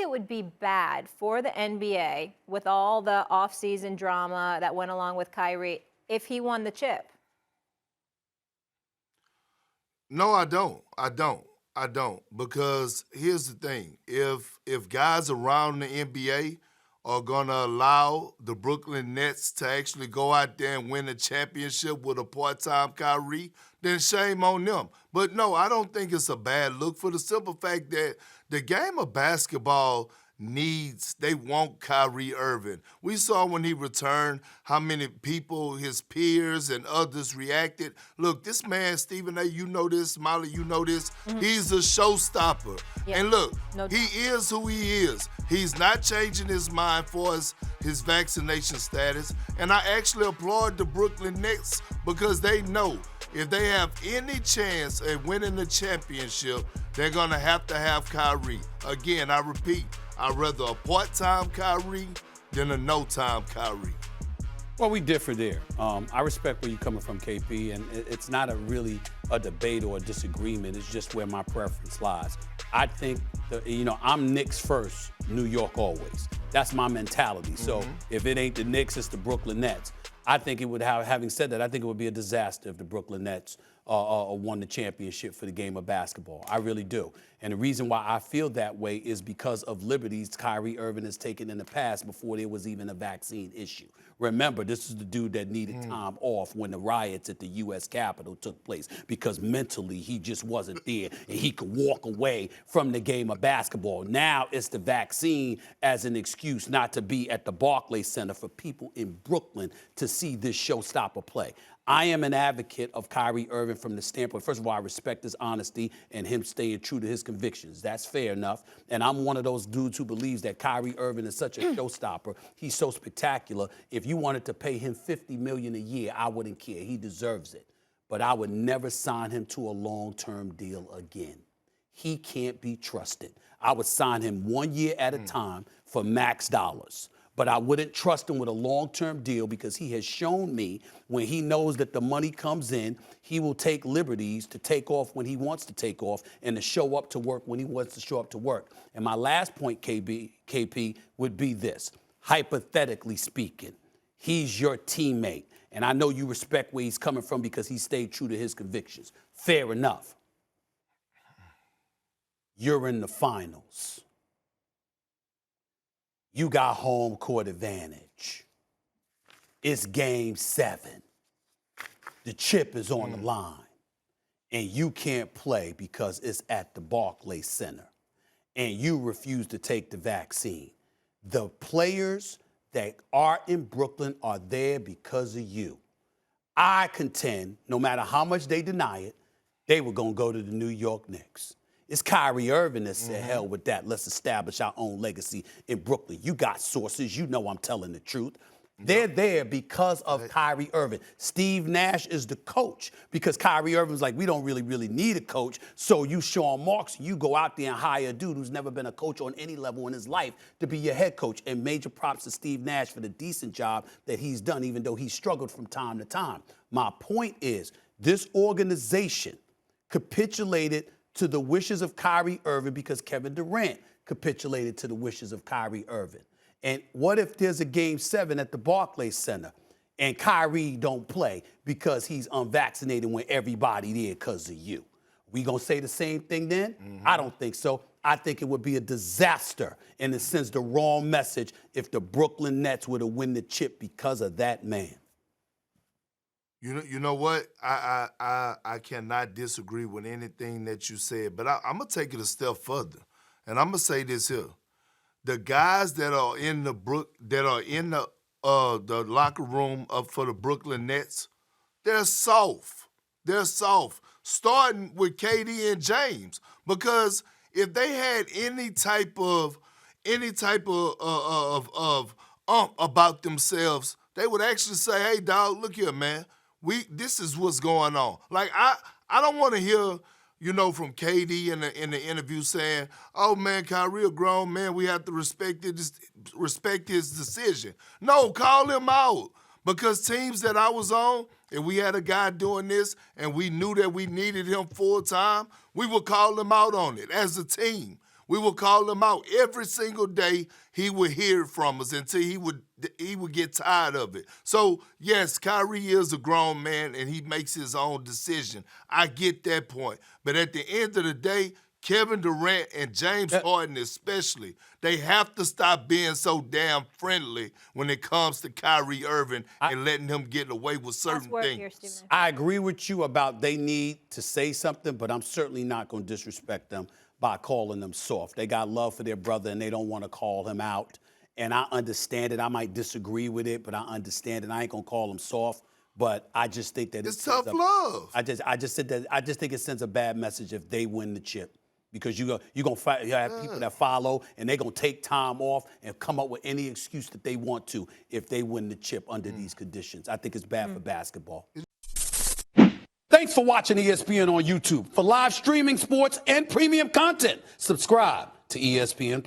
it would be bad for the NBA with all the offseason drama that went along with Kyrie if he won the chip? No, I don't. Because here's the thing: if guys around the NBA are gonna allow the Brooklyn Nets to actually go out there and win a championship with a part-time Kyrie, then shame on them. But no, I don't think it's a bad look for the simple fact that the game of basketball they want Kyrie Irving. We saw when he returned how many people, his peers and others reacted. Look, this man, Stephen A., you know this, Molly, you know this, he's a showstopper. Yeah, And look, no he is who he is. He's not changing his mind for his vaccination status. And I actually applaud the Brooklyn Nets because they know if they have any chance at winning the championship, they're going to have Kyrie. Again, I repeat, I'd rather a part-time Kyrie than a no-time Kyrie. Well, we differ there. I respect where you're coming from, KP, and it's not really a debate or a disagreement. It's just where my preference lies. I think, I'm Knicks first, New York always. That's my mentality. So if it ain't the Knicks, it's the Brooklyn Nets. I think it would having said that, I think it would be a disaster if the Brooklyn Nets won the championship for the game of basketball. I really do. And the reason why I feel that way is because of liberties Kyrie Irving has taken in the past before there was even a vaccine issue. Remember, this is the dude that needed time off when the riots at the U.S. Capitol took place because mentally he just wasn't there and he could walk away from the game of basketball. Now it's the vaccine as an excuse not to be at the Barclays Center for people in Brooklyn to see this showstopper play. I am an advocate of Kyrie Irving from the standpoint, first of all, I respect his honesty and him staying true to his convictions. That's fair enough. And I'm one of those dudes who believes that Kyrie Irving is such a showstopper. He's so spectacular. If you wanted to pay him $50 million a year, I wouldn't care. He deserves it. But I would never sign him to a long-term deal again. He can't be trusted. I would sign him 1 year at a time for max dollars. But I wouldn't trust him with a long-term deal because he has shown me when he knows that the money comes in, he will take liberties to take off when he wants to take off and to show up to work when he wants to show up to work. And my last point, KP, would be this. Hypothetically speaking, he's your teammate. And I know you respect where he's coming from because he stayed true to his convictions. Fair enough. You're in the finals. You got home court advantage. It's game 7. The chip is on the line. And you can't play because it's at the Barclays Center. And you refuse to take the vaccine. The players that are in Brooklyn are there because of you. I contend, no matter how much they deny it, they were going to go to the New York Knicks. It's Kyrie Irving that said, hell with that. Let's establish our own legacy in Brooklyn. You got sources. You know I'm telling the truth. They're there because of Kyrie Irving. Steve Nash is the coach because Kyrie Irving's like, we don't really need a coach. So you, Sean Marks, you go out there and hire a dude who's never been a coach on any level in his life to be your head coach. And major props to Steve Nash for the decent job that he's done, even though he struggled from time to time. My point is, this organization capitulated to the wishes of Kyrie Irving because Kevin Durant capitulated to the wishes of Kyrie Irving. And what if there's a game 7 at the Barclays Center and Kyrie don't play because he's unvaccinated when everybody there because of you? We gonna say the same thing then? I don't think so. I think it would be a disaster and it sends the wrong message if the Brooklyn Nets were to win the chip because of that man. You know what? I cannot disagree with anything that you said, but I'm gonna take it a step further, and I'm gonna say this here: the guys that are in the locker room up for the Brooklyn Nets, they're soft. They're soft, starting with KD and James, because if they had any type of about themselves, they would actually say, "Hey, dog, look here, man. This is what's going on." Like I don't want to hear, from KD in the interview saying, "Oh man, Kyrie a grown man. We have to respect his decision." No, call him out, because teams that I was on, if we had a guy doing this and we knew that we needed him full time, we would call him out on it as a team. We would call him out every single day. He would hear it from us until he would get tired of it. So, yes, Kyrie is a grown man and he makes his own decision. I get that point. But at the end of the day, Kevin Durant and James Harden especially, they have to stop being so damn friendly when it comes to Kyrie Irving and letting him get away with certain things. I agree with you about they need to say something, but I'm certainly not going to disrespect them by calling them soft. They got love for their brother, and they don't want to call him out. And I understand it. I might disagree with it, but I understand it. I ain't going to call him soft. But I just think that it's tough love. I just think it sends a bad message if they win the chip. Because you have people that follow, and they're going to take time off and come up with any excuse that they want to if they win the chip under these conditions. I think it's bad for basketball. Thanks for watching ESPN on YouTube. For live streaming, sports, and premium content, subscribe to ESPN+.